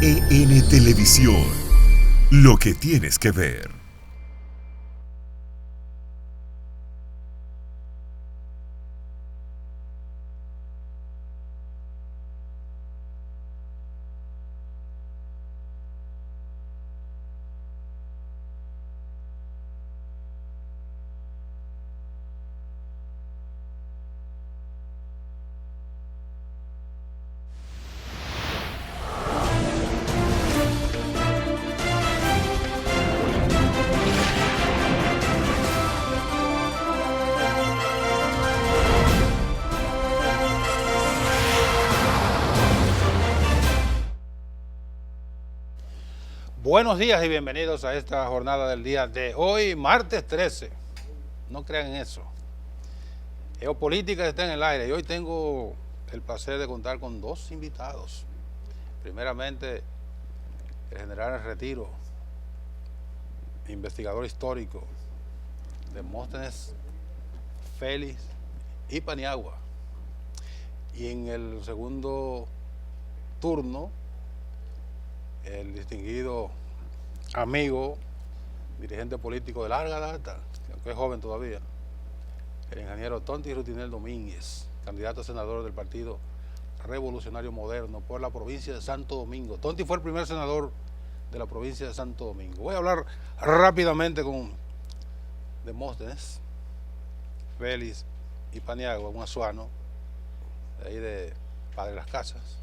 NTN Televisión, lo que tienes que ver. Buenos días y bienvenidos a esta jornada del día de hoy, martes 13. No crean en eso. Geopolítica está en el aire y hoy tengo el placer de contar con dos invitados. Primeramente, el general en retiro, investigador histórico, Demóstenes Félix y Paniagua. Y en el segundo turno, el distinguido amigo, dirigente político de larga data, aunque es joven todavía, el ingeniero Tonti Rutinel Domínguez, candidato a senador del Partido Revolucionario Moderno por la provincia de Santo Domingo. Tonti fue el primer senador de la provincia de Santo Domingo. Voy a hablar rápidamente con Demóstenes Félix y Paniagua, un azuano de ahí de Padre Las Casas.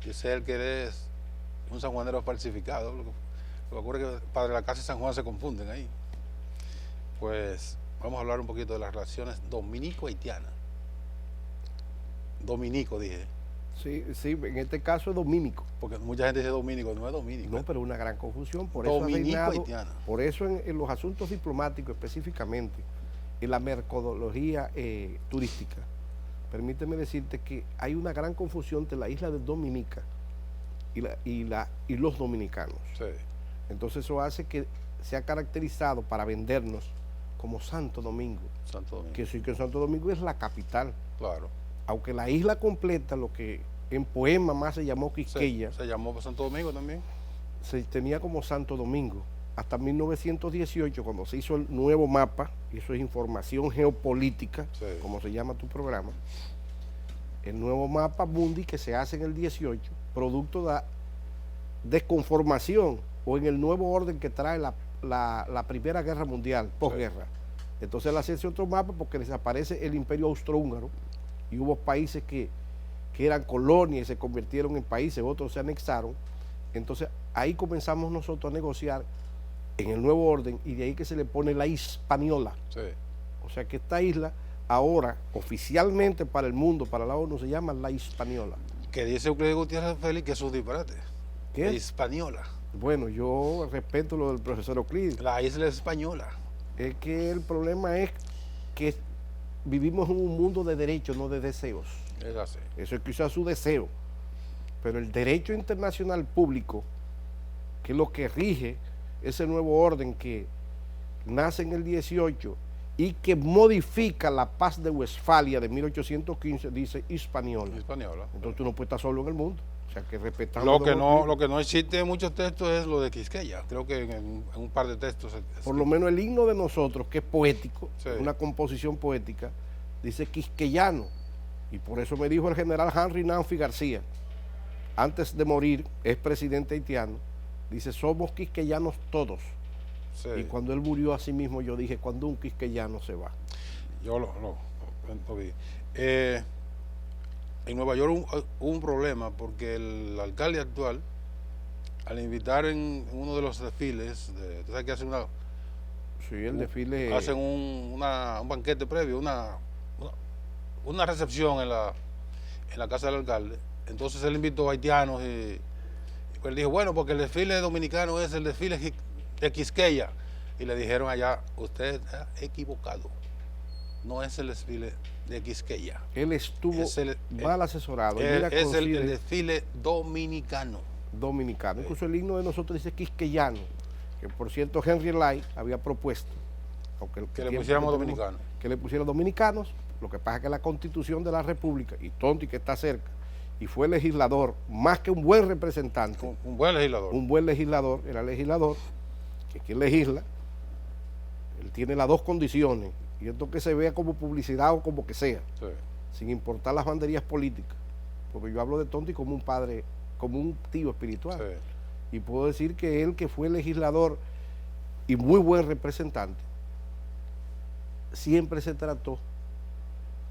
Dice él que es un sanjuanero falsificado. Lo que ocurre es que Padre La Casa y San Juan se confunden ahí. Pues vamos a hablar un poquito de las relaciones dominico-haitianas. Dominico, dije. Sí, en este caso es dominico. Porque mucha gente dice dominico, no es dominico. No, pero una gran confusión. Por Dominico-haitiana. Por eso en los asuntos diplomáticos específicamente, en la mercadología turística, permíteme decirte que hay una gran confusión entre la isla de Dominica y los dominicanos. Sí. Entonces eso hace que se ha caracterizado para vendernos como Santo Domingo. Santo Domingo. Que sí, que Santo Domingo es la capital. Claro. Aunque la isla completa, lo que en poema más se llamó Quisqueya, se llamó Santo Domingo también. Se tenía como Santo Domingo. Hasta 1918, cuando se hizo el nuevo mapa, y eso es información geopolítica, sí, como se llama tu programa, el nuevo mapa mundi que se hace en el 18, producto de desconformación o en el nuevo orden que trae la Primera Guerra Mundial, posguerra. Sí. Entonces al hacerse otro mapa, porque desaparece el Imperio Austrohúngaro y hubo países que eran colonias y se convirtieron en países, otros se anexaron. Entonces ahí comenzamos nosotros a negociar en el nuevo orden y de ahí que se le pone la Hispaniola. Sí. O sea que esta isla ahora oficialmente para el mundo, para la ONU, se llama la Hispaniola. Que dice Euclides Gutiérrez Félix que es un disparate. ¿Qué? La Hispaniola. Bueno, yo respeto lo del profesor Euclides. La isla española. Es que el problema es que vivimos en un mundo de derechos, no de deseos. Es así. Eso es quizás su deseo. Pero el derecho internacional público, que es lo que rige ese nuevo orden que nace en el 18 y que modifica la paz de Westfalia de 1815, dice Hispaniola. Hispaniola. Entonces tú no puedes estar solo en el mundo. O sea que respetando lo que no existe en muchos textos es lo de Quisqueya. Creo que en un par de textos. Por lo menos el himno de nosotros, que es poético, sí, una composición poética, dice quisqueyano. Y por eso me dijo el general Henry Nanfi García, antes de morir, es presidente haitiano, dice, somos quisqueyanos todos. Sí. Y cuando él murió a sí mismo, yo dije, cuando un quisqueyano se va. Yo lo vi. En Nueva York hubo un problema porque el alcalde actual, al invitar en uno de los desfiles, ¿tú sabes que hacen una... Sí, el desfile... Hacen un banquete previo, una recepción en la casa del alcalde. Entonces él invitó a haitianos y él dijo, bueno, porque el desfile dominicano es el desfile de Quisqueya. Y le dijeron allá, usted está equivocado. No es el desfile de Quisqueya. Él estuvo mal asesorado. Es el desfile dominicano. Dominicano. Incluso el himno de nosotros dice quisqueyano, que por cierto Henry Lai había propuesto, aunque que le pusiéramos dominicanos. Que le pusieran dominicanos. Lo que pasa es que la Constitución de la República, y Tonti que está cerca, y fue legislador, más que un buen representante. Un buen legislador. Un buen legislador, era legislador, que quien legisla, él tiene las dos condiciones, y esto que se vea como publicidad o como que sea, Sí. sin importar las banderías políticas, porque yo hablo de Tonti como un padre, como un tío espiritual, Sí. y puedo decir que él, que fue legislador y muy buen representante, siempre se trató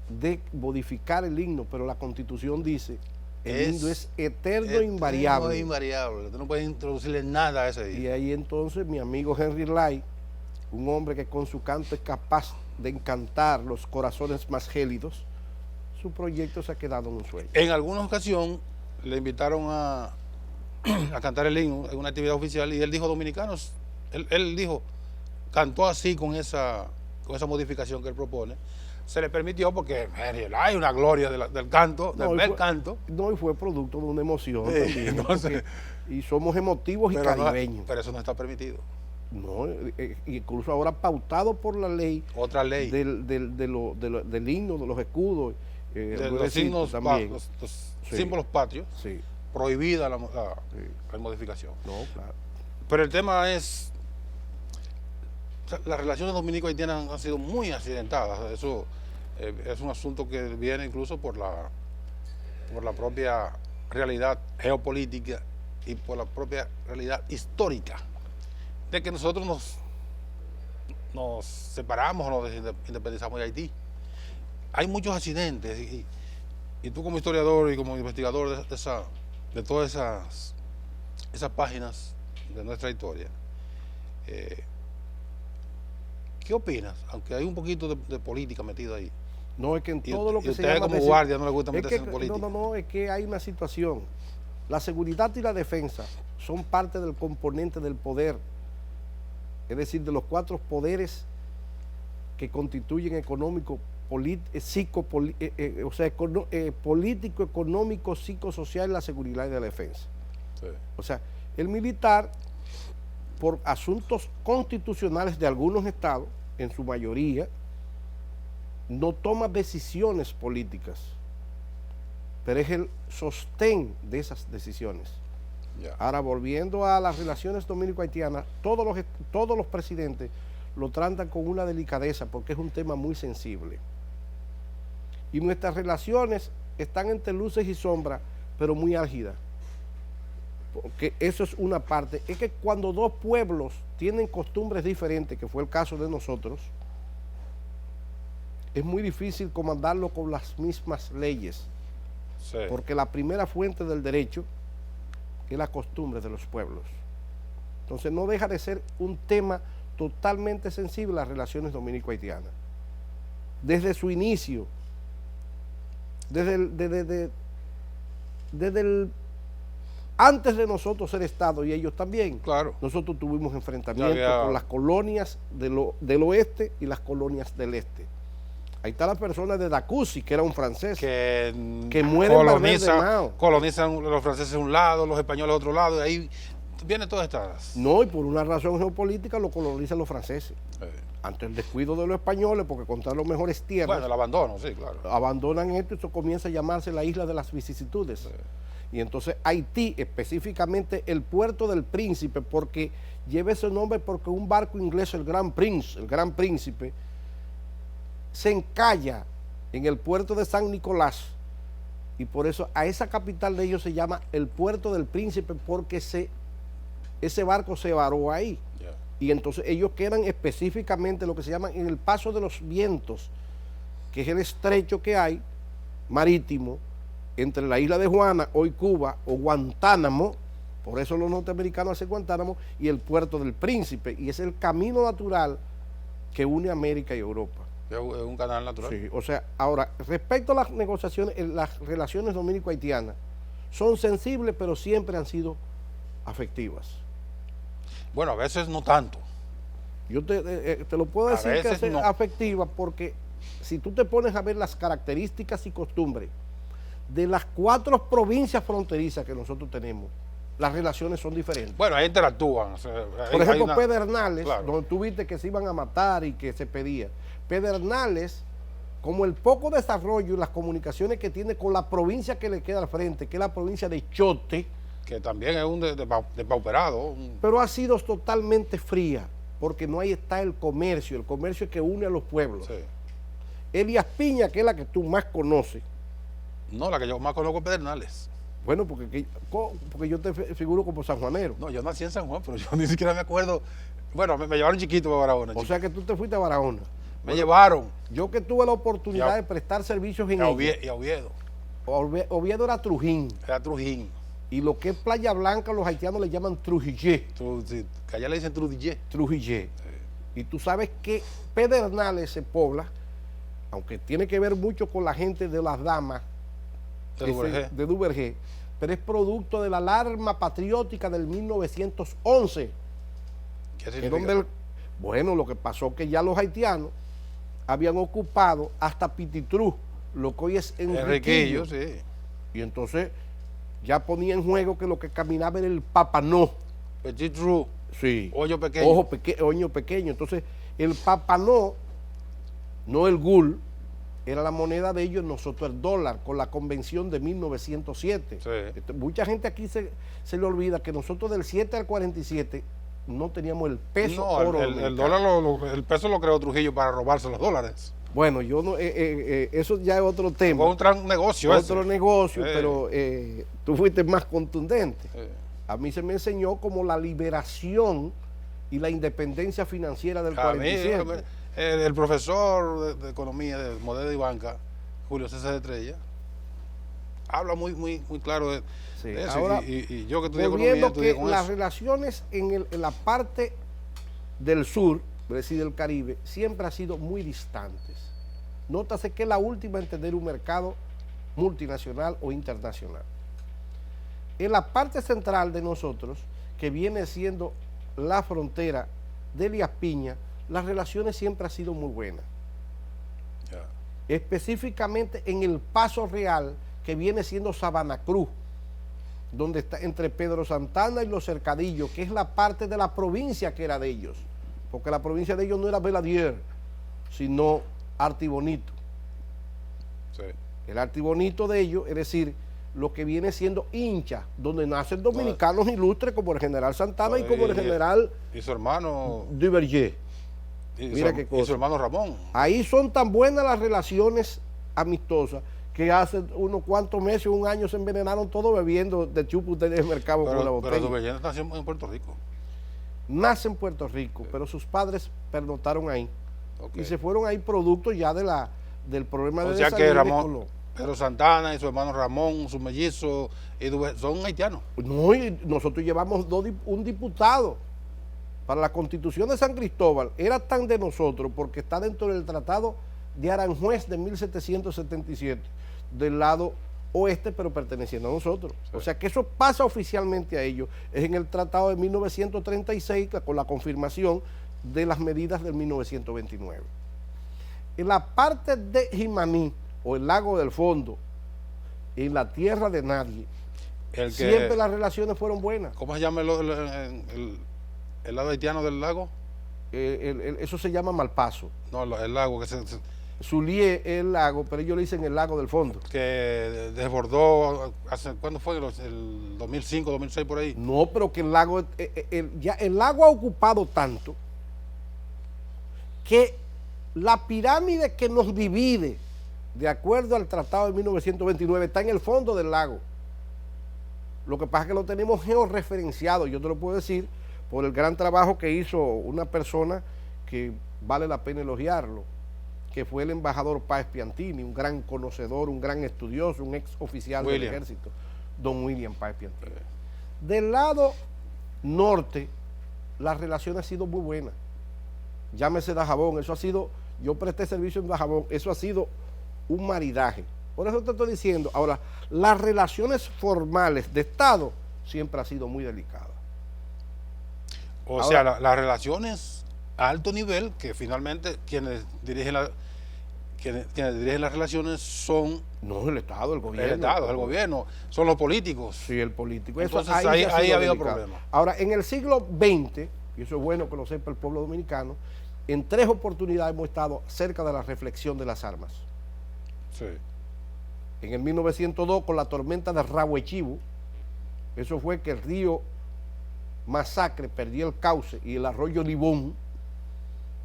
de modificar el himno, pero la Constitución dice, el himno es eterno e invariable. No es invariable, tú no puedes introducirle nada a ese Y día. ahí entonces mi amigo Henry Lai, un hombre que con su canto es capaz de encantar los corazones más gélidos, su proyecto se ha quedado en un sueño. En alguna ocasión le invitaron a cantar el himno en una actividad oficial y él dijo dominicanos, él dijo, cantó así con esa modificación que él propone. Se le permitió porque hay una gloria del canto, del bel canto. No, y fue producto de una emoción Sí, también. entonces, Y somos emotivos y pero, caribeños. pero eso no está permitido. No, incluso ahora pautado por la ley Otra ley. del himno, de los escudos, De los signos, también. los Sí. símbolos patrios, Sí, prohibida la sí. modificación. No, claro. Pero el tema es, o sea, las relaciones dominico-haitianas han sido muy accidentadas. Eso es un asunto que viene incluso por la propia realidad geopolítica y por la propia realidad histórica, de que nosotros nos separamos o nos independizamos de Haití. Hay muchos accidentes y tú como historiador y como investigador de todas esas páginas de nuestra historia, ¿qué opinas? Aunque hay un poquito de política metida ahí. No, es que en Y todo lo y que se ustedes llama... como guardia no les gusta es meterse que, en política. no, es que hay una situación. La seguridad y la defensa son parte del componente del poder, es decir, de los cuatro poderes que constituyen económico, político, económico, psicosocial, la seguridad y la defensa. Sí. O sea, el militar, por asuntos constitucionales de algunos estados, en su mayoría, no toma decisiones políticas, pero es el sostén de esas decisiones. Ya. Ahora, volviendo a las relaciones dominico-haitianas, todos los presidentes lo tratan con una delicadeza porque es un tema muy sensible. Y nuestras relaciones están entre luces y sombras, pero muy álgidas. Porque eso es una parte. Es que cuando dos pueblos tienen costumbres diferentes, que fue el caso de nosotros, es muy difícil comandarlo con las mismas leyes. Sí. Porque la primera fuente del derecho es la costumbre de los pueblos. Entonces no deja de ser un tema totalmente sensible las relaciones dominico-haitianas. Desde su inicio, antes de nosotros ser Estado y ellos también, Claro. nosotros tuvimos enfrentamientos Ya. con las colonias del oeste y las colonias del este. Ahí está la persona de Dacusi, que era un francés, que muere en Barber de Mao. colonizan los franceses de un lado, los españoles de otro lado, y ahí viene todas estas. No, y por una razón geopolítica lo colonizan los franceses. Eh, Ante el descuido de los españoles, porque contra los mejores tierras, bueno, el abandono, sí, claro. abandonan esto y eso comienza a llamarse la isla de las vicisitudes. Y entonces Haití, específicamente el puerto del Príncipe, porque lleva ese nombre porque un barco inglés, el Gran Príncipe, se encalla en el puerto de San Nicolás, y por eso a esa capital de ellos se llama el puerto del Príncipe, porque ese barco se varó ahí. Ya. Y entonces ellos quedan específicamente lo que se llama en el paso de los vientos, que es el estrecho que hay marítimo entre la isla de Juana, hoy Cuba, o Guantánamo, por eso los norteamericanos hacen Guantánamo, y el puerto del Príncipe, y es el camino natural que une América y Europa. Es un canal natural. Sí, o sea, ahora, respecto a las negociaciones, las relaciones dominico-haitianas son sensibles, pero siempre han sido afectivas. Bueno, a veces no tanto. Yo te lo puedo A decir que veces es no. afectiva porque si tú te pones a ver las características y costumbres de las 4 provincias fronterizas que nosotros tenemos, las relaciones son diferentes. Bueno, ahí interactúan. O sea, Por ejemplo, hay Pedernales, claro. donde tú viste que se iban a matar y que se pedía. Pedernales como el poco desarrollo y las comunicaciones que tiene con la provincia que le queda al frente, que es la provincia de Chote, que también es un depauperado. pero ha sido totalmente fría, porque no ahí está el comercio es que une a los pueblos. Sí. Elías Piña, que es la que tú más conoces. No, la que yo más conozco es Pedernales. Bueno, porque yo te figuro como sanjuanero. No, yo nací en San Juan, pero yo ni siquiera me acuerdo. Bueno, me llevaron chiquito a Barahona. O sea que tú te fuiste a Barahona. Me llevaron. Yo que tuve la oportunidad de prestar servicios en Y a ella. Oviedo. Oviedo era Trujín. Era Trujín. Y lo que es Playa Blanca, los haitianos le llaman Trujillé. Sí, que allá le dicen Trujillé. Trujillé. Y tú sabes que Pedernales se pobla, aunque tiene que ver mucho con la gente de las damas de Duvergé, pero es producto de la alarma patriótica del 1911. ¿Qué significa? Bueno, lo que pasó que ya los haitianos habían ocupado hasta Pititrú, lo que hoy es Enriquillo. Sí. Y entonces ya ponía en juego que lo que caminaba era el papanó. Petit Trou. Sí. Hoyo pequeño. Hoyo pequeño. Entonces, el papanó, no el gul, era la moneda de ellos, nosotros el dólar, con la convención de 1907. Sí. Mucha gente aquí se le olvida que nosotros del 7 al 47 no teníamos el peso oro. El dólar, el peso lo creó Trujillo para robarse los dólares. Bueno, yo no, eso ya es otro tema. Fue un negocio Otro negocio, pero tú fuiste más contundente. A mí se me enseñó como la liberación y la independencia financiera del 47. El profesor de economía de Moneda y Banca, Julio César Estrella, habla muy claro de eso. Ahora, y yo que estudié volviendo economía, estudié que con las eso. relaciones en la parte del sur, es decir, del Caribe, siempre han sido muy distantes. Nótase que es la última en tener un mercado multinacional o internacional. En la parte central de nosotros, que viene siendo la frontera de Elías Piña, las relaciones siempre han sido muy buenas. Ya. Específicamente en el Paso Real, que viene siendo Sabana Cruz, donde está entre Pedro Santana y Los Cercadillos, que es la parte de la provincia que era de ellos, porque la provincia de ellos no era Beladier, sino Artibonito. Sí. El Artibonito de ellos, es decir, lo que viene siendo hincha, donde nacen dominicanos ilustres como el general Santana y como el general y su hermano Duvergé. Mira qué cosa. Y su hermano Ramón. Ahí son tan buenas las relaciones amistosas que hace unos cuantos meses, un año, se envenenaron todos bebiendo de chupo del mercado con la botella. Pero Duvergé nació en Puerto Rico. Nace en Puerto Rico, pero sus padres pernotaron ahí. Okay. Y se fueron ahí producto ya del problema de o sea que desaliño Ramón, Pedro Santana y su hermano Ramón, su mellizo, son haitianos. No, y nosotros llevamos un diputado para la Constitución de San Cristóbal. Era tan de nosotros porque está dentro del Tratado de Aranjuez de 1777, del lado oeste, pero perteneciendo a nosotros. Sí. O sea que eso pasa oficialmente a ellos. Es en el Tratado de 1936 con la confirmación de las medidas del 1929. En la parte de Jimaní, o el lago del fondo, en la tierra de nadie, siempre las relaciones fueron buenas. ¿Cómo se llama el lado haitiano del lago? Eso se llama Malpaso. No, el lago que Zulié es el lago, pero ellos le dicen el lago del fondo. Que desbordó, ¿cuándo fue? ¿El 2005, 2006 por ahí? No, pero que el lago, ya el lago ha ocupado tanto que la pirámide que nos divide, de acuerdo al Tratado de 1929, está en el fondo del lago. Lo que pasa es que lo tenemos georreferenciado, yo te lo puedo decir, por el gran trabajo que hizo una persona que vale la pena elogiarlo, que fue el embajador Páez Piantini, un gran conocedor, un gran estudioso, un ex oficial del ejército, don William Páez Piantini. Del lado norte, las relaciones han sido muy buenas. Llámese Dajabón, eso ha sido, yo presté servicio en Dajabón, eso ha sido un maridaje. Por eso te estoy diciendo, ahora, las relaciones formales de Estado siempre han sido muy delicadas. O sea, las relaciones a alto nivel, que finalmente quienes dirigen las relaciones son... No, el Estado, el gobierno. El Estado, el gobierno, son los políticos. Sí, el político. Entonces ahí ha habido problemas. Ahora, en el siglo XX, y eso es bueno que lo sepa el pueblo dominicano, en 3 oportunidades hemos estado cerca de la reflexión de las armas. Sí. En el 1902, con la tormenta de Rahuechivo, eso fue que el río Masacre perdió el cauce y el arroyo Libón,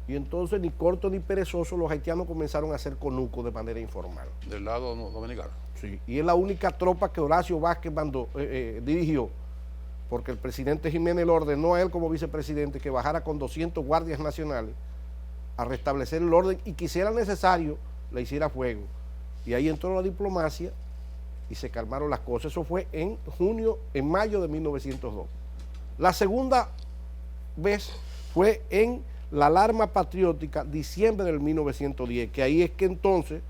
y entonces ni corto ni perezoso los haitianos comenzaron a hacer conuco de manera informal. Del lado dominicano. Sí, y es la única tropa que Horacio Vázquez dirigió, porque el presidente Jiménez le ordenó a él como vicepresidente que bajara con 200 guardias nacionales a restablecer el orden y que si era necesario le hiciera fuego. Y ahí entró la diplomacia y se calmaron las cosas. Eso fue en mayo de 1902. La segunda vez fue en la alarma patriótica, diciembre del 1910, que ahí es que entonces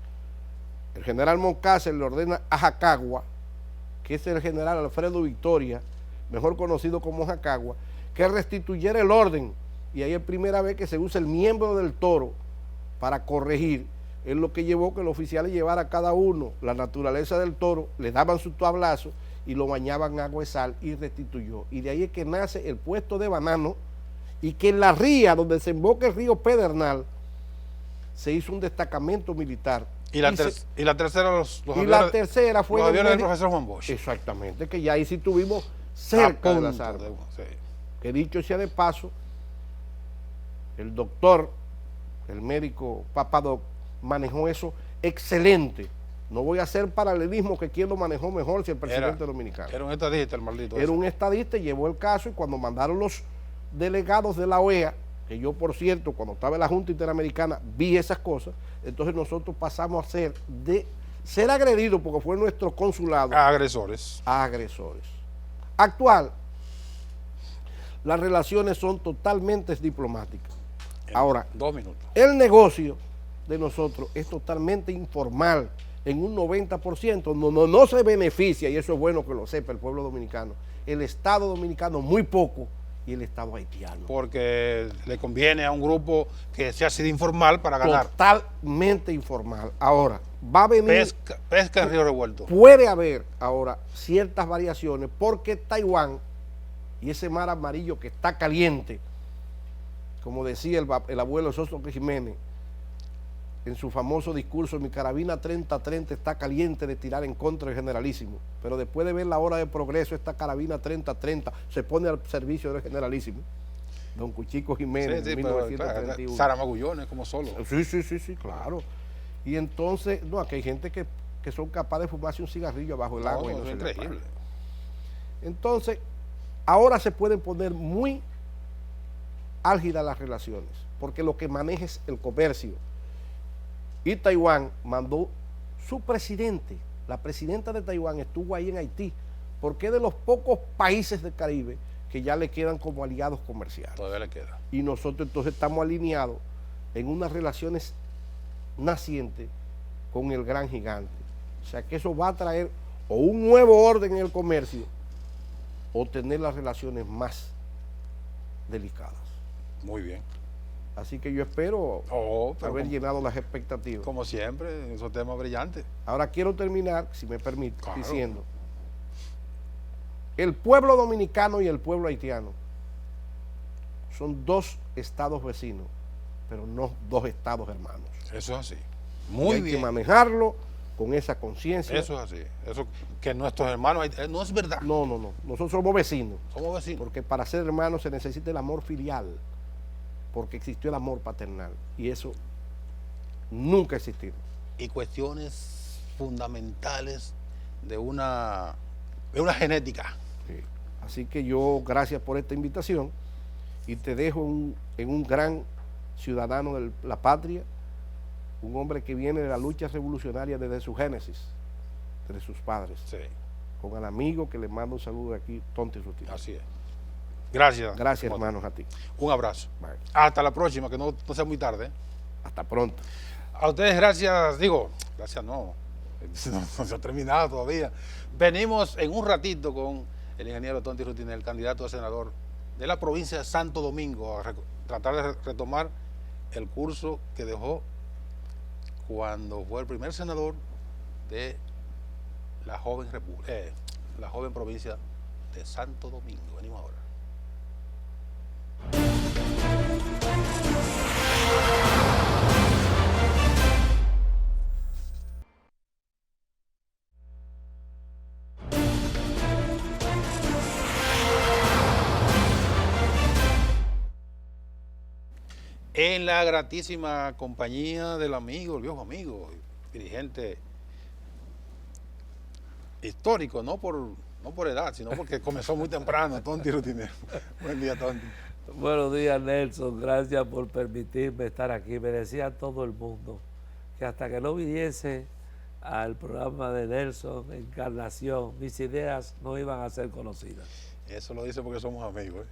el general Moncácer le ordena a Jacagua, que es el general Alfredo Victoria, mejor conocido como Jacagua, que restituyera el orden. Y ahí es primera vez que se usa el miembro del toro para corregir. Es lo que llevó que los oficiales llevaran a cada uno la naturaleza del toro, le daban su tablazo y lo bañaban en agua y sal y restituyó. Y de ahí es que nace el puesto de Banano y que en la ría donde desemboca el río Pedernal se hizo un destacamento militar. Y la tercera, los fue los aviones del profesor Juan Bosch. Exactamente, que ya ahí sí tuvimos cerca de las armas. Sí. Que dicho sea de paso, el doctor, el médico Papadoc, manejó eso excelente. No voy a hacer paralelismo que quién lo manejó mejor si el presidente dominicano. Era un estadista el maldito. Era un estadista y llevó el caso, y cuando mandaron los delegados de la OEA, que yo por cierto cuando estaba en la Junta Interamericana vi esas cosas, entonces nosotros pasamos a ser agredidos porque fue nuestro consulado. A agresores. A agresores. Actual, las relaciones son totalmente diplomáticas. Ahora, 2 minutos. El negocio de nosotros es totalmente informal, en un 90%, no se beneficia, y eso es bueno que lo sepa el pueblo dominicano, el Estado dominicano muy poco, y el Estado haitiano. Porque le conviene a un grupo que sea así de informal para ganar. Totalmente informal. Ahora, va a venir... Pesca en Río Revuelto. Puede haber ahora ciertas variaciones, porque Taiwán y ese mar amarillo que está caliente, como decía el abuelo Soso Jiménez, en su famoso discurso, mi carabina 30-30 está caliente de tirar en contra del generalísimo, pero después de ver la hora de progreso, esta carabina 30-30 se pone al servicio del generalísimo, don Cuchico Jiménez, sí, en 1931. Sara Magullones, como solo. Sí, claro. Y entonces, no, aquí hay gente que son capaces de fumarse un cigarrillo abajo del agua. No, es increíble. Entonces, ahora se pueden poner muy álgidas las relaciones, porque lo que maneja es el comercio. Y Taiwán mandó su presidente, la presidenta de Taiwán estuvo ahí en Haití, porque es de los pocos países del Caribe que ya le quedan como aliados comerciales. Todavía le queda. Y nosotros entonces estamos alineados en unas relaciones nacientes con el gran gigante. O sea que eso va a traer o un nuevo orden en el comercio o tener las relaciones más delicadas. Muy bien. Así que yo espero haber llenado las expectativas. Como siempre, esos temas brillantes. Ahora quiero terminar, si me permite, claro, diciendo, el pueblo dominicano y el pueblo haitiano son dos estados vecinos, pero no dos estados hermanos. Eso es así. Muy bien. Hay que manejarlo con esa conciencia. Eso es así. Eso que nuestros hermanos, no es verdad. No. Nosotros somos vecinos. Somos vecinos. Porque para ser hermanos se necesita el amor filial, porque existió el amor paternal y eso nunca ha existido. Y cuestiones fundamentales de una genética. Sí. Así que yo, gracias por esta invitación y te dejo en un gran ciudadano de la patria, un hombre que viene de la lucha revolucionaria desde su génesis, desde sus padres. Sí. Con el amigo que le mando un saludo de aquí, Tonti Rutina. Así es. Gracias. Gracias, hermanos, a ti. Un abrazo. Bye. Hasta la próxima, que no sea muy tarde. Hasta pronto. A ustedes gracias, gracias no se ha terminado todavía. Venimos en un ratito con el ingeniero Tonti Rutina, el candidato a senador de la provincia de Santo Domingo, a tratar de retomar el curso que dejó cuando fue el primer senador de la joven provincia de Santo Domingo. Venimos ahora. en la gratísima compañía del amigo, el viejo amigo, dirigente histórico, no por edad, sino porque comenzó muy temprano, Tonti Rutinero. Buen día, Tonti. Buenos días, Nelson. Gracias por permitirme estar aquí. Me decía todo el mundo que hasta que no viniese al programa de Nelson, Encarnación, mis ideas no iban a ser conocidas. Eso lo dice porque somos amigos.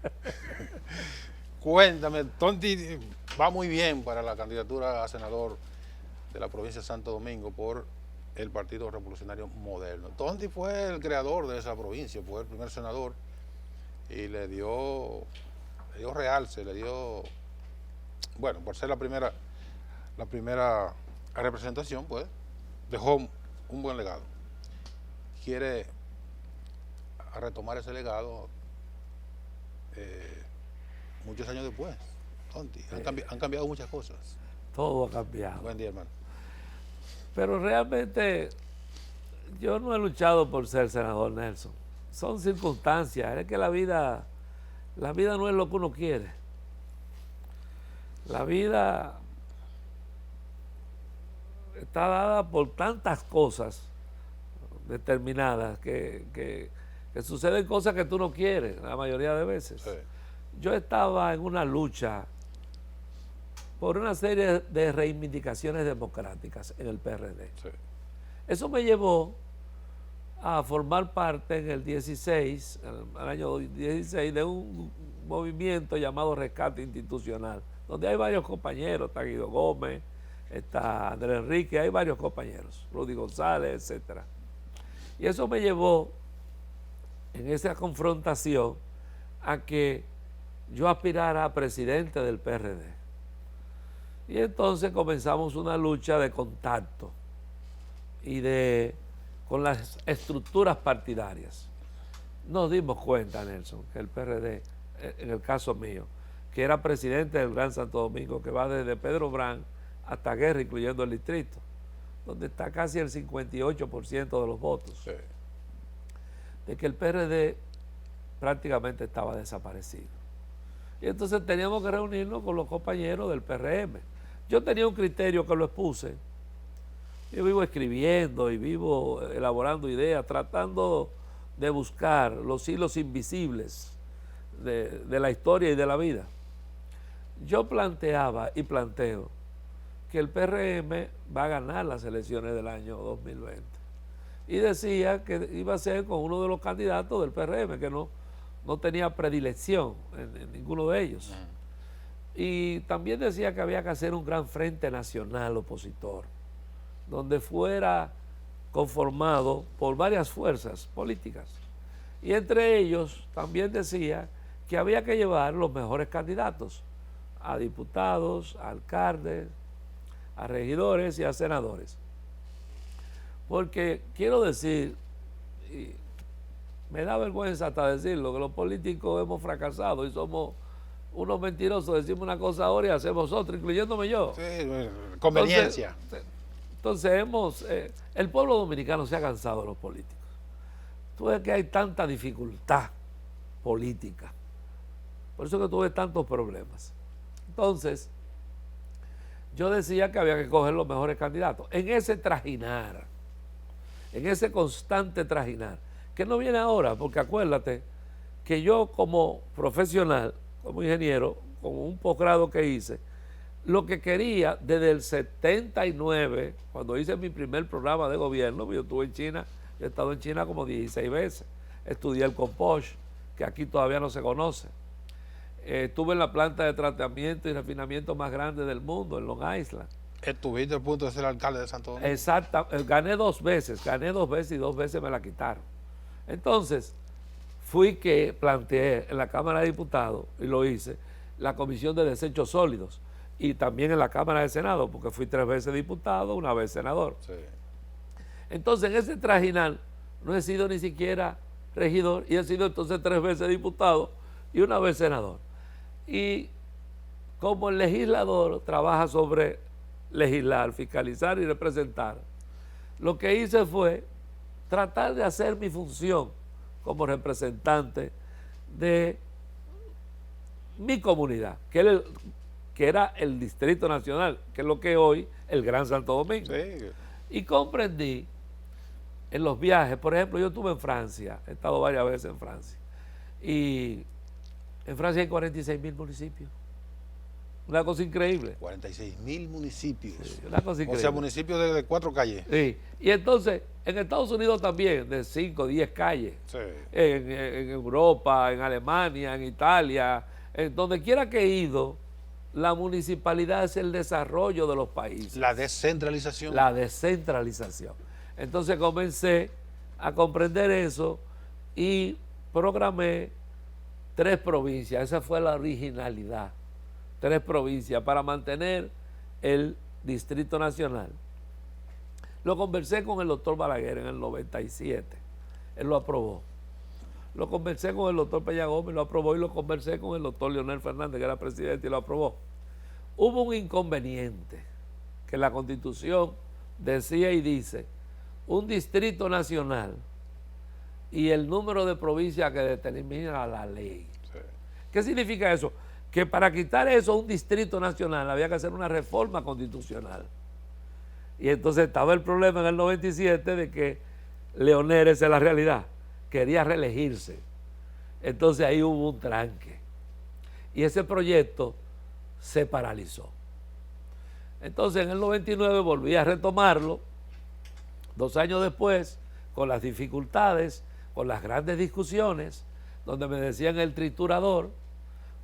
Cuéntame, Tonti va muy bien para la candidatura a senador de la provincia de Santo Domingo por el Partido Revolucionario Moderno. Tonti fue el creador de esa provincia, fue el primer senador y le dio realce, bueno, por ser la primera representación, pues dejó un buen legado. Quiere retomar ese legado muchos años después. Tonti, han cambiado muchas cosas. Todo ha cambiado. Buen día, hermano. Pero realmente yo no he luchado por ser senador, Nelson. Son circunstancias. Es que la vida no es lo que uno quiere. La vida está dada por tantas cosas determinadas que suceden cosas que tú no quieres la mayoría de veces. Sí. Yo estaba en una lucha por una serie de reivindicaciones democráticas en el PRD. Sí. Eso me llevó a formar parte en el 16, en el año 16, de un movimiento llamado Rescate Institucional, donde hay varios compañeros, está Guido Gómez, está Andrés Enrique, hay varios compañeros, Rudy González, etc. Y eso me llevó en esa confrontación a que yo aspirara a presidente del PRD. Y entonces comenzamos una lucha de contacto y con las estructuras partidarias. Nos dimos cuenta, Nelson, que el PRD, en el caso mío, que era presidente del Gran Santo Domingo, que va desde Pedro Brán hasta Guerra, incluyendo el distrito, donde está casi el 58% de los votos, sí, de que el PRD prácticamente estaba desaparecido. Y entonces teníamos que reunirnos con los compañeros del PRM. Yo tenía un criterio que lo expuse. Yo vivo escribiendo y vivo elaborando ideas, tratando de buscar los hilos invisibles de la historia y de la vida. Yo planteaba y planteo que el PRM va a ganar las elecciones del año 2020. Y decía que iba a ser con uno de los candidatos del PRM, que no tenía predilección en ninguno de ellos. Y también decía que había que hacer un gran frente nacional opositor, donde fuera conformado por varias fuerzas políticas. Y entre ellos también decía que había que llevar los mejores candidatos a diputados, a alcaldes, a regidores y a senadores. Porque quiero decir, y me da vergüenza hasta decirlo, que los políticos hemos fracasado y somos unos mentirosos, decimos una cosa ahora y hacemos otra, incluyéndome yo. Sí, conveniencia. Entonces el pueblo dominicano se ha cansado de los políticos. Tú ves que hay tanta dificultad política. Por eso que tú ves tantos problemas. Entonces, yo decía que había que coger los mejores candidatos. En ese trajinar, en ese constante trajinar, que no viene ahora, porque acuérdate que yo como profesional, como ingeniero, con un posgrado que hice, lo que quería desde el 79, cuando hice mi primer programa de gobierno, yo estuve en China, yo he estado en China como 16 veces, estudié el Compost, que aquí todavía no se conoce, estuve en la planta de tratamiento y refinamiento más grande del mundo, en Long Island. ¿Estuviste al punto de ser alcalde de Santo Domingo? Exacto, gané dos veces y 2 veces me la quitaron. Entonces, fui que planteé en la Cámara de Diputados, y lo hice, la Comisión de Desechos Sólidos, y también en la Cámara de Senado, porque fui 3 veces diputado, 1 vez senador. Sí. Entonces, en ese trajinar no he sido ni siquiera regidor, y he sido entonces 3 veces diputado y 1 vez senador. Y como el legislador trabaja sobre legislar, fiscalizar y representar, lo que hice fue tratar de hacer mi función como representante de mi comunidad, que es que era el Distrito Nacional, que es lo que es hoy el Gran Santo Domingo. Sí. Y comprendí en los viajes, por ejemplo, yo estuve en Francia, he estado varias veces en Francia, y en Francia hay 46.000 municipios. Una cosa increíble. 46.000 municipios. Sí, una cosa increíble. O sea, municipios de 4 calles. Sí. Y entonces, en Estados Unidos también, de 5, 10 calles. Sí. En Europa, en Alemania, en Italia, en donde quiera que he ido, la municipalidad es el desarrollo de los países. La descentralización. La descentralización. Entonces comencé a comprender eso y programé 3 provincias. Esa fue la originalidad. 3 provincias para mantener el Distrito Nacional. Lo conversé con el doctor Balaguer en el 97. Él lo aprobó. Lo conversé con el doctor Peña Gómez, lo aprobó, y lo conversé con el doctor Leonel Fernández, que era presidente, y lo aprobó. Hubo un inconveniente, que la Constitución decía y dice, un Distrito Nacional y el número de provincias que determina la ley. Sí. ¿Qué significa eso? Que para quitar eso, un Distrito Nacional, había que hacer una reforma constitucional. Y entonces estaba el problema en el 97 de que Leonel, esa es la realidad, quería reelegirse. Entonces ahí hubo un tranque. Y ese proyecto se paralizó. Entonces en el 99 volví a retomarlo, 2 años después, con las dificultades, con las grandes discusiones, donde me decían el triturador,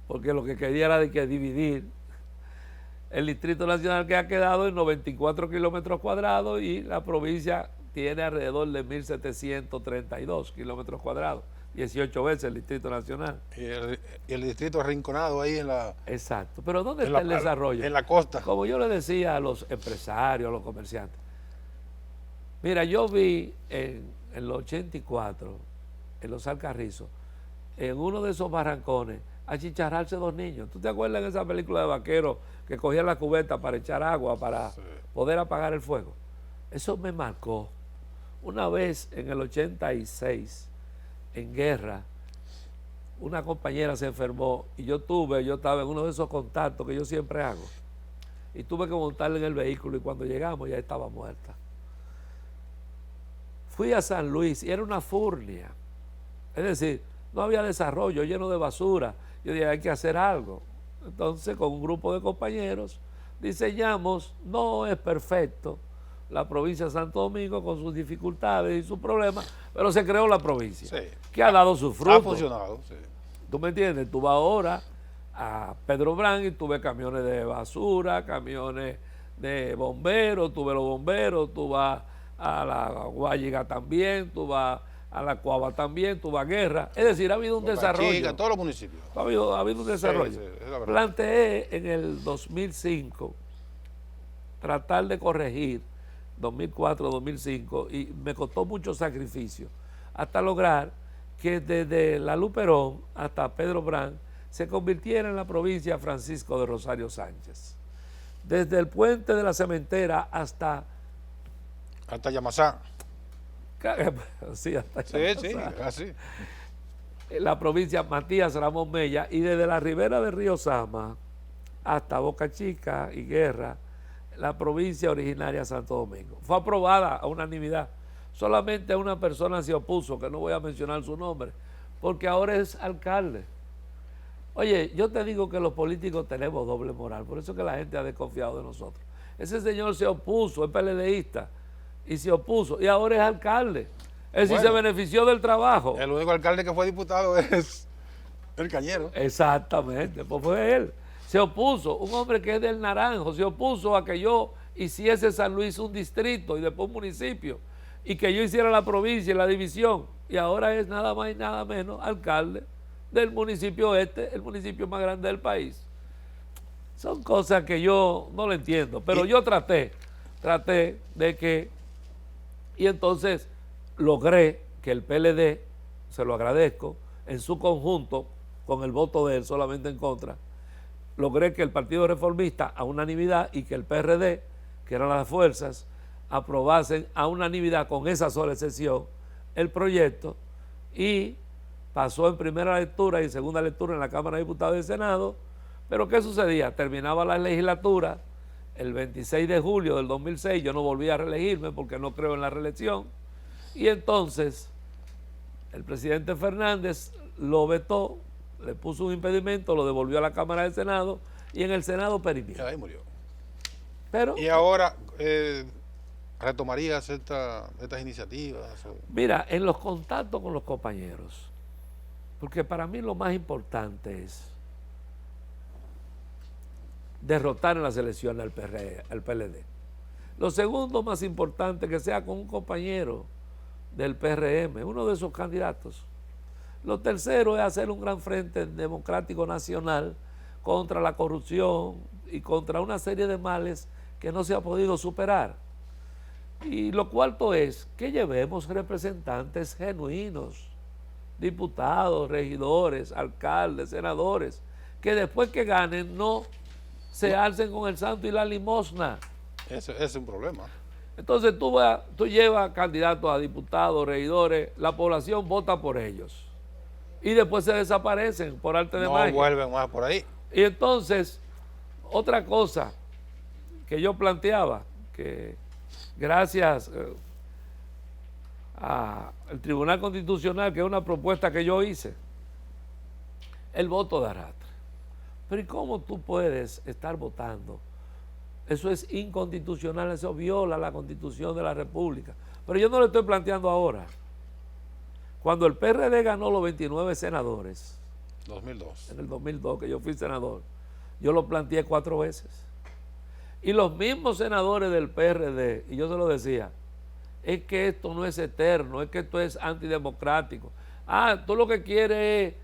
porque lo que quería era de que dividir el Distrito Nacional, que ha quedado en 94 kilómetros cuadrados, y la provincia tiene alrededor de 1.732 kilómetros cuadrados, 18 veces el Distrito Nacional. Y el distrito arrinconado ahí en la... Exacto. Pero ¿dónde está el desarrollo? En la costa. Como yo le decía a los empresarios, a los comerciantes, mira, yo vi en el 84, en los Alcarrizos, en uno de esos barrancones, achicharrarse 2 niños. ¿Tú te acuerdas de esa película de vaqueros que cogían la cubeta para echar agua, para poder apagar el fuego? Eso me marcó. Una vez en el 86, en guerra, una compañera se enfermó y yo estaba en uno de esos contactos que yo siempre hago, y tuve que montarle en el vehículo, y cuando llegamos ya estaba muerta. Fui a San Luis y era una furnia. Es decir, no había desarrollo, lleno de basura. Yo dije, hay que hacer algo. Entonces, con un grupo de compañeros, diseñamos, no es perfecto, la provincia de Santo Domingo con sus dificultades y sus problemas, pero se creó la provincia, Sí. que ha dado sus frutos. Ha funcionado, sí. ¿Tú me entiendes? Tú vas ahora a Pedro Brán y tú ves camiones de basura, camiones de bomberos, tú ves los bomberos, tú vas a la Guayiga también, tú vas a la Cuava también, tú vas a Guerra. Es decir, ha habido un desarrollo. Chica, todos los municipios. Ha habido un desarrollo. Sí, es la verdad. Planteé en el 2005 tratar de corregir 2004-2005, y me costó mucho sacrificio hasta lograr que desde la Luperón hasta Pedro Brán se convirtiera en la provincia Francisco de Rosario Sánchez. Desde el puente de la cementera hasta Yamasá. Sí, hasta Sí, Yamasá. así. La provincia Matías Ramón Mella, y desde la ribera de Río Sama hasta Boca Chica y Guerra, la provincia originaria de Santo Domingo. Fue aprobada a unanimidad. Solamente una persona se opuso, que no voy a mencionar su nombre, porque ahora es alcalde. Oye, yo te digo que los políticos tenemos doble moral, por eso es que la gente ha desconfiado de nosotros. Ese señor se opuso, es PLDista, y se opuso, y ahora es alcalde. Es decir, se benefició del trabajo. El único alcalde que fue diputado es el Cañero. Exactamente, pues fue él. Se opuso, un hombre que es del Naranjo, se opuso a que yo hiciese San Luis un distrito y después un municipio, y que yo hiciera la provincia y la división, y ahora es nada más y nada menos alcalde del municipio este, el municipio más grande del país. Son cosas que yo no lo entiendo, pero yo traté de que, y entonces logré que el PLD, se lo agradezco, en su conjunto, con el voto de él solamente en contra, logré que el Partido Reformista a unanimidad y que el PRD, que eran las fuerzas, aprobasen a unanimidad con esa sola excepción el proyecto, y pasó en primera lectura y en segunda lectura en la Cámara de Diputados y Senado, Pero ¿qué sucedía? Terminaba la legislatura el 26 de julio del 2006, yo no volví a reelegirme porque no creo en la reelección, y entonces el presidente Fernández lo vetó, le puso un impedimento, lo devolvió a la Cámara del Senado y en el Senado perimió. Y ahí murió. Pero, Y ahora retomarías estas iniciativas. mira, en los contactos con los compañeros, porque para mí lo más importante es derrotar en las elecciones al PLD. Lo segundo más importante, que sea con un compañero del PRM, uno de esos candidatos. Lo tercero es hacer un gran frente democrático nacional contra la corrupción y contra una serie de males que no se ha podido superar. Y lo cuarto es que llevemos representantes genuinos, diputados, regidores, alcaldes, senadores, que después que ganen no se alcen con el santo y la limosna. Ese es un problema. Entonces tú llevas candidatos a diputados, regidores, la población vota por ellos y después se desaparecen por arte de magia. No vuelven más por ahí. Y entonces, otra cosa que yo planteaba, que gracias al Tribunal Constitucional, que es una propuesta que yo hice, el voto de arrastre. Pero ¿y cómo tú puedes estar votando? Eso es inconstitucional, eso viola la Constitución de la República. Pero yo no lo estoy planteando ahora. Cuando el PRD ganó los 29 senadores, 2002. en el 2002, que yo fui senador, yo lo planteé 4 veces. Y los mismos senadores del PRD, y yo se lo decía, es que esto no es eterno, es que esto es antidemocrático. Ah, tú lo que quieres es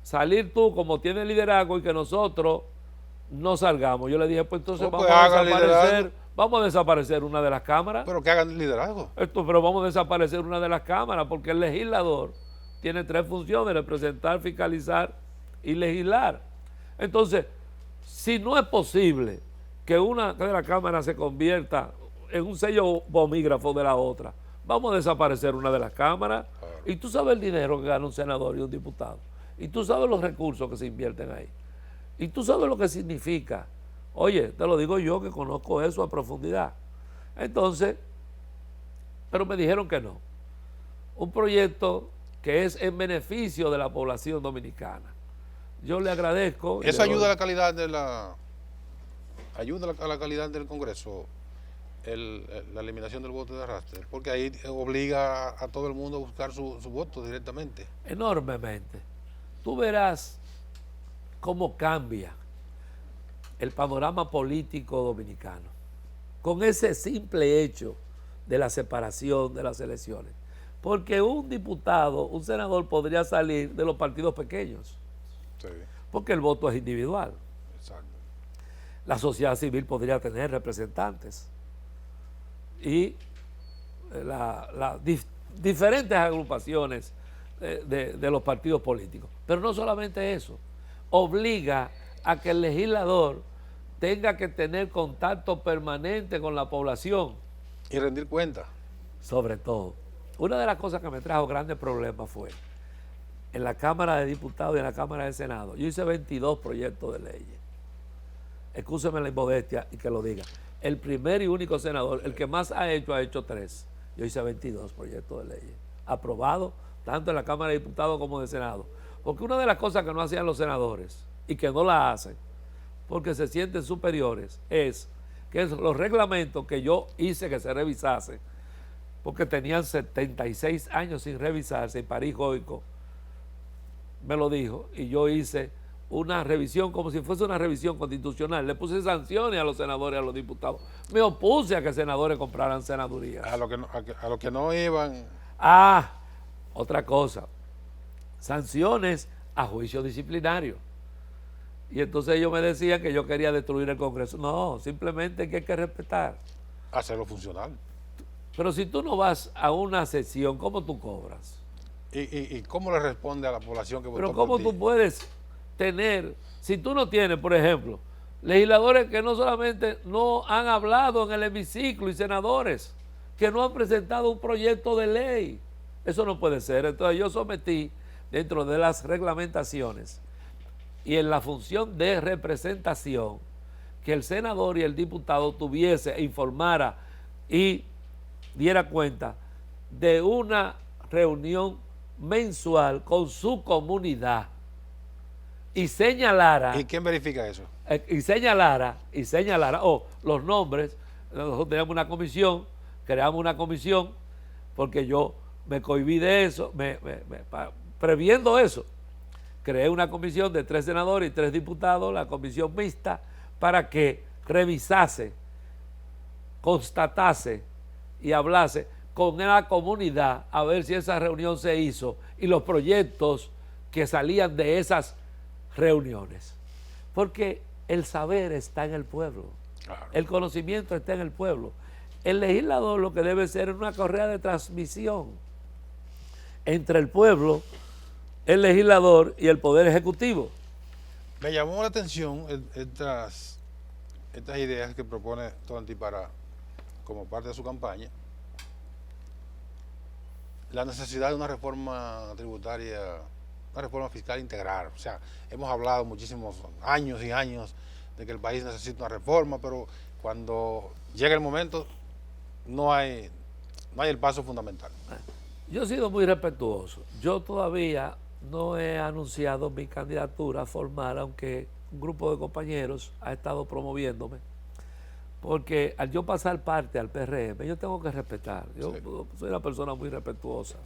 salir tú como tienes liderazgo y que nosotros no salgamos. Yo le dije, pues entonces vamos a desaparecer una de las cámaras. Pero que hagan liderazgo. Pero vamos a desaparecer una de las cámaras porque el legislador tiene 3 funciones: representar, fiscalizar y legislar. Entonces, si no es posible que una de las cámaras se convierta en un sello bomígrafo de la otra, vamos a desaparecer una de las cámaras. Y tú sabes el dinero que gana un senador y un diputado. Y tú sabes los recursos que se invierten ahí. Y tú sabes lo que significa. Oye, te lo digo yo que conozco eso a profundidad. Entonces, pero me dijeron que no. Un proyecto que es en beneficio de la población dominicana. Yo le agradezco. ¿Eso ayuda a la calidad de ayuda a la calidad del Congreso, la eliminación del voto de arrastre? Porque ahí obliga a todo el mundo a buscar su voto directamente. Enormemente. Tú verás cómo cambia el panorama político dominicano con ese simple hecho de la separación de las elecciones. Porque un diputado, un senador podría salir de los partidos pequeños. Sí. Porque el voto es individual. Exacto. La sociedad civil podría tener representantes. Y las diferentes agrupaciones de los partidos políticos. Pero no solamente eso, obliga a que el legislador tenga que tener contacto permanente con la población. Y rendir cuenta. Sobre todo, una de las cosas que me trajo grandes problemas fue en la Cámara de Diputados y en la Cámara de Senado. Yo hice 22 proyectos de leyes. Excúseme la inmodestia y que lo diga. El primer y único senador, el que más ha hecho 3. Yo hice 22 proyectos de leyes aprobados tanto en la Cámara de Diputados como de Senado. Porque una de las cosas que no hacían los senadores y que no la hacen porque se sienten superiores es que los reglamentos que yo hice que se revisasen, porque tenían 76 años sin revisarse, y París Goico me lo dijo, y yo hice una revisión como si fuese una revisión constitucional. Le puse sanciones a los senadores y a los diputados. Me opuse a que senadores compraran senadurías. A lo que no iban. Otra cosa, sanciones a juicio disciplinario. Y entonces ellos me decían que yo quería destruir el Congreso. No, simplemente que hay que respetar. Hacerlo funcional. Pero si tú no vas a una sesión, ¿cómo tú cobras? ¿Y cómo le responde a la población que votó Pero por ¿cómo ti? tú puedes tener, si tú no tienes, por ejemplo, legisladores que no solamente no han hablado en el hemiciclo y senadores que no han presentado un proyecto de ley? Eso no puede ser. Entonces yo sometí dentro de las reglamentaciones y en la función de representación, que el senador y el diputado tuviese, informara y diera cuenta de una reunión mensual con su comunidad y señalara. ¿Y quién verifica eso? Y señalara, los nombres. Nosotros teníamos una comisión, creamos una comisión, porque yo me cohibí de eso, previendo eso, creé una comisión de 3 senadores y 3 diputados, la comisión mixta, para que revisase, constatase y hablase con la comunidad a ver si esa reunión se hizo y los proyectos que salían de esas reuniones. Porque el saber está en el pueblo, claro. El conocimiento está en el pueblo. El legislador lo que debe ser es una correa de transmisión entre el pueblo, el legislador y el poder ejecutivo. Me llamó la atención estas ideas que propone Tonti como parte de su campaña. La necesidad de una reforma tributaria, una reforma fiscal integral. O sea, hemos hablado muchísimos años y años de que el país necesita una reforma, pero cuando llega el momento no hay el paso fundamental. Yo he sido muy respetuoso. Yo todavía no he anunciado mi candidatura formal, aunque un grupo de compañeros ha estado promoviéndome, porque al yo pasar parte al PRM, yo tengo que respetar. Yo soy una persona muy respetuosa.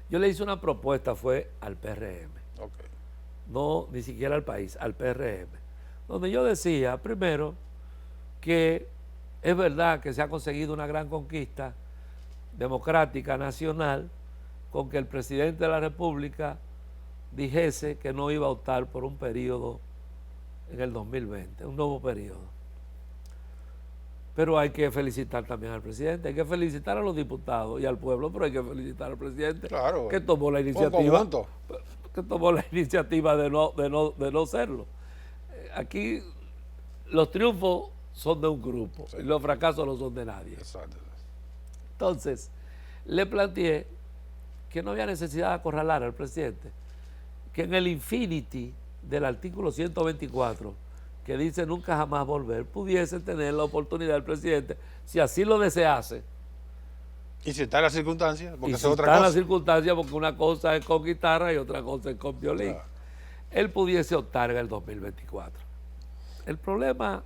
Yo le hice una propuesta, fue al PRM. Okay. No, ni siquiera al país, al PRM. Donde yo decía, primero, que es verdad que se ha conseguido una gran conquista democrática nacional con que el presidente de la República dijese que no iba a optar por un periodo en el 2020, un nuevo periodo. Pero hay que felicitar también al presidente, hay que felicitar a los diputados y al pueblo, pero hay que felicitar al presidente, claro, que tomó la iniciativa, de no serlo. Aquí los triunfos son de un grupo, y los fracasos no son de nadie. Exacto. Entonces, le planteé que no había necesidad de acorralar al presidente, que en el infinity del artículo 124, que dice nunca jamás volver, pudiese tener la oportunidad del presidente, si así lo desease. Y si está en las circunstancias, porque es otra cosa. Está en las circunstancias, porque una cosa es con guitarra y otra cosa es con violín. Claro. Él pudiese optar en el 2024. El problema,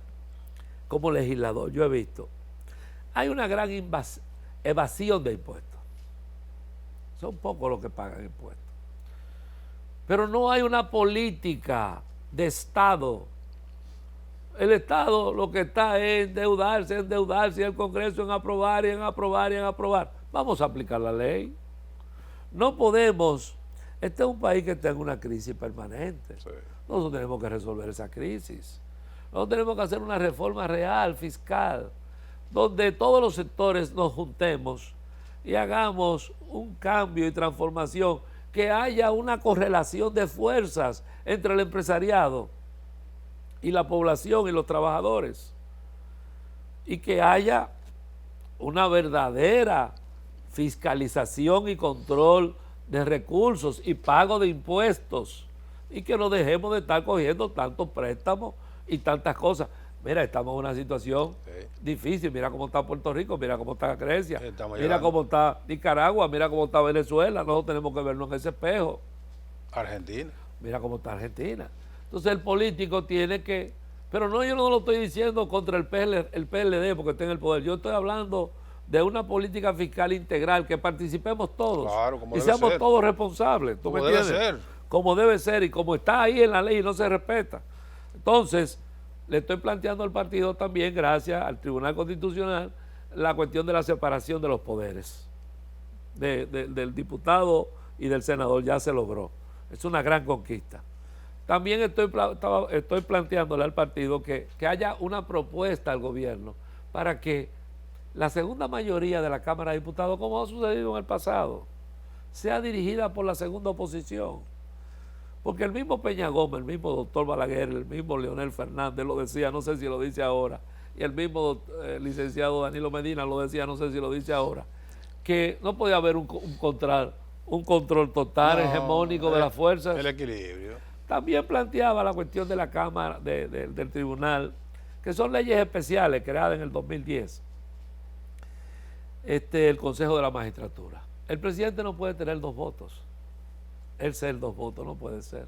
como legislador, yo he visto, hay una gran evasión de impuestos. Son pocos los que pagan impuestos. Pero no hay una política de Estado. El Estado lo que está es endeudarse, y el Congreso en aprobar, y en aprobar, y en aprobar. Vamos a aplicar la ley. No podemos. Este es un país que está en una crisis permanente. Sí. Nosotros tenemos que resolver esa crisis. Nosotros tenemos que hacer una reforma real, fiscal, donde todos los sectores nos juntemos y hagamos un cambio y transformación, que haya una correlación de fuerzas entre el empresariado y la población y los trabajadores, y que haya una verdadera fiscalización y control de recursos y pago de impuestos, y que no dejemos de estar cogiendo tantos préstamos y tantas cosas. Mira, estamos en una situación difícil. Mira cómo está Puerto Rico, mira cómo está Grecia, mira cómo está Nicaragua, mira cómo está Venezuela. Nosotros tenemos que vernos en ese espejo. Argentina. Mira cómo está Argentina. Entonces el político tiene que... Pero no, yo no lo estoy diciendo contra el PLD porque está en el poder. Yo estoy hablando de una política fiscal integral, que participemos todos. Claro, como y debe seamos ser. Todos responsables. ¿Tú me entiendes? Debe ser. Como debe ser y como está ahí en la ley y no se respeta. Entonces, le estoy planteando al partido también, gracias al Tribunal Constitucional, la cuestión de la separación de los poderes. Del diputado y del senador ya se logró. Es una gran conquista. También estoy planteándole al partido que haya una propuesta al gobierno para que la segunda mayoría de la Cámara de Diputados, como ha sucedido en el pasado, sea dirigida por la segunda oposición. Porque el mismo Peña Gómez, el mismo doctor Balaguer, el mismo Leonel Fernández lo decía, no sé si lo dice ahora, y el mismo licenciado Danilo Medina lo decía, no sé si lo dice ahora, que no podía haber un control total, hegemónico de las fuerzas. El equilibrio. También planteaba la cuestión de la Cámara, del Tribunal, que son leyes especiales creadas en el 2010, el Consejo de la Magistratura. El presidente no puede tener 2 votos. Él ser 2 votos no puede ser.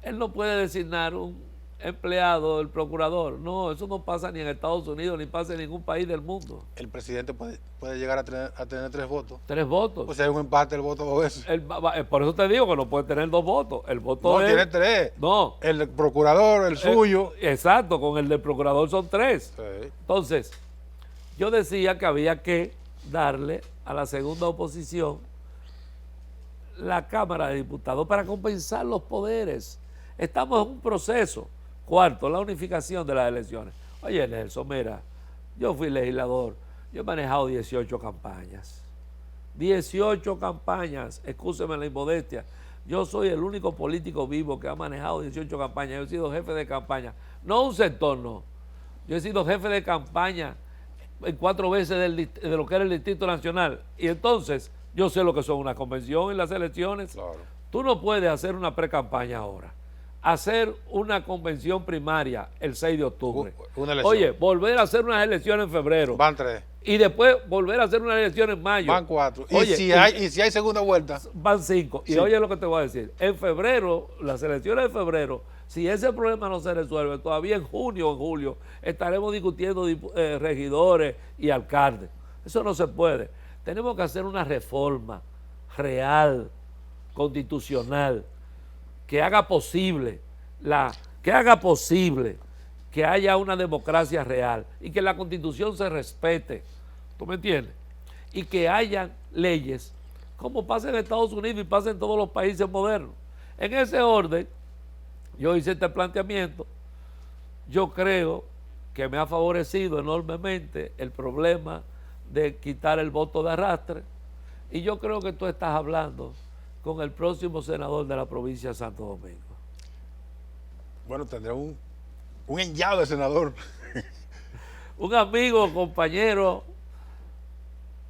Él no puede designar un empleado del procurador. No, eso no pasa ni en Estados Unidos, ni pasa en ningún país del mundo. El presidente puede llegar a tener 3 votos. 3 votos. Pues si hay un empate, el voto 2 veces. Por eso te digo que no puede tener 2 votos. El voto no, tiene 3. No. El del procurador, el suyo. Exacto, con el del procurador son 3. Sí. Entonces, yo decía que había que darle a la segunda oposición la Cámara de Diputados para compensar los poderes. Estamos en un proceso. Cuarto, la unificación de las elecciones. Oye, Nelson, mira, yo fui legislador, yo he manejado 18 campañas. 18 campañas, excúseme la inmodestia. Yo soy el único político vivo que ha manejado 18 campañas. Yo he sido jefe de campaña, no un sector, no. Yo he sido jefe de campaña en 4 veces de lo que era el Distrito Nacional. Y entonces, yo sé lo que son una convención y las elecciones. Claro. Tú no puedes hacer una pre-campaña ahora. Hacer una convención primaria el 6 de octubre. Una elección. Oye, volver a hacer unas elecciones en febrero. Van 3. Y después volver a hacer una elección en mayo. Van 4. Oye, y si hay segunda vuelta. Van 5. Sí. Y oye lo que te voy a decir. En febrero, las elecciones de febrero, si ese problema no se resuelve, todavía en junio o en julio estaremos discutiendo regidores y alcaldes. Eso no se puede. Tenemos que hacer una reforma real, constitucional, que haga posible que haya una democracia real y que la Constitución se respete. ¿Tú me entiendes? Y que haya leyes como pasa en Estados Unidos y pasa en todos los países modernos. En ese orden, yo hice este planteamiento. Yo creo que me ha favorecido enormemente el problema de quitar el voto de arrastre, y yo creo que tú estás hablando con el próximo senador de la provincia de Santo Domingo. Bueno, tendrá un enllado de senador. Un amigo, compañero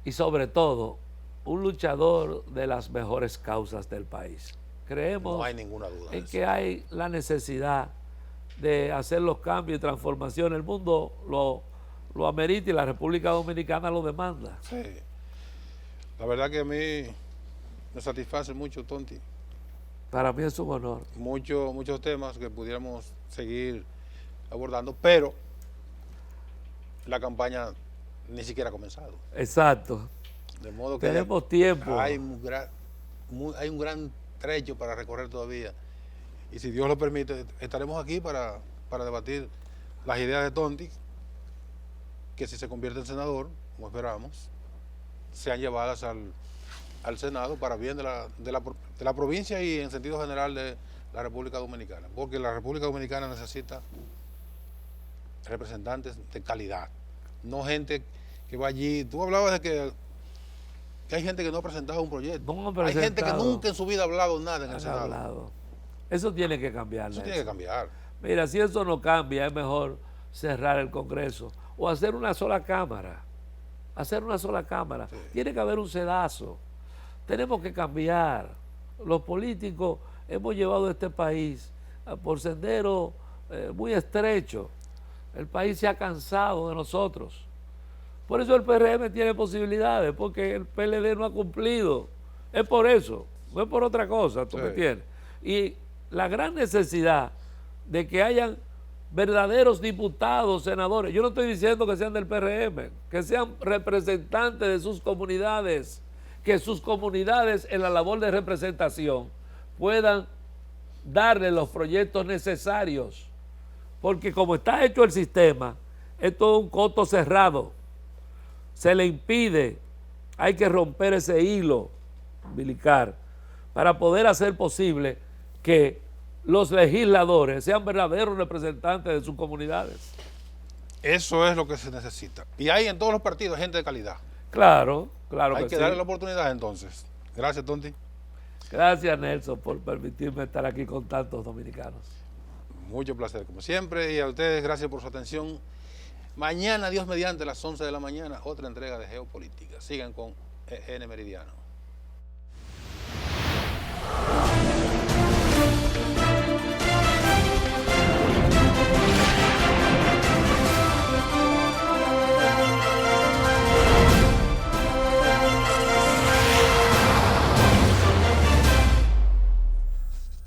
y sobre todo un luchador de las mejores causas del país. Creemos No hay ninguna duda en de que eso. hay la necesidad de hacer los cambios y transformaciones. El mundo lo amerita y la República Dominicana lo demanda. Sí. La verdad que a mí me satisface mucho, Tonti. Para mí es un honor. Muchos temas que pudiéramos seguir abordando, pero la campaña ni siquiera ha comenzado. Exacto. De modo que Tenemos tiempo. hay un gran trecho para recorrer todavía. Y si Dios lo permite, estaremos aquí para debatir las ideas de Tonti, que si se convierte en senador, como esperamos, sean llevadas al Senado para bien de la provincia y en sentido general de la República Dominicana, porque la República Dominicana necesita representantes de calidad, no gente que va allí. Tú hablabas de que hay gente que no ha presentado un proyecto, hay gente que nunca en su vida ha hablado nada en el Senado. Eso tiene que cambiar. Eso tiene que cambiar. Mira, si eso no cambia, es mejor cerrar el Congreso o hacer una sola Cámara. Hacer una sola Cámara. Sí. Tiene que haber un sedazo. Tenemos que cambiar. Los políticos hemos llevado este país por senderos muy estrechos. El país se ha cansado de nosotros. Por eso el PRM tiene posibilidades, porque el PLD no ha cumplido. Es por eso, no es por otra cosa, ¿tú me entiendes? Y la gran necesidad de que hayan verdaderos diputados, senadores. Yo no estoy diciendo que sean del PRM, que sean representantes de sus comunidades, que sus comunidades en la labor de representación puedan darle los proyectos necesarios, porque como está hecho el sistema, es todo un coto cerrado, se le impide, hay que romper ese hilo umbilical para poder hacer posible que los legisladores sean verdaderos representantes de sus comunidades. Eso es lo que se necesita. Y hay en todos los partidos gente de calidad. Claro, claro que sí. Hay que darle la oportunidad entonces. Gracias, Tonti. Gracias, Nelson, por permitirme estar aquí con tantos dominicanos. Mucho placer, como siempre. Y a ustedes, gracias por su atención. Mañana, Dios mediante, a las 11 de la mañana, otra entrega de Geopolítica. Sigan con EN Meridiano.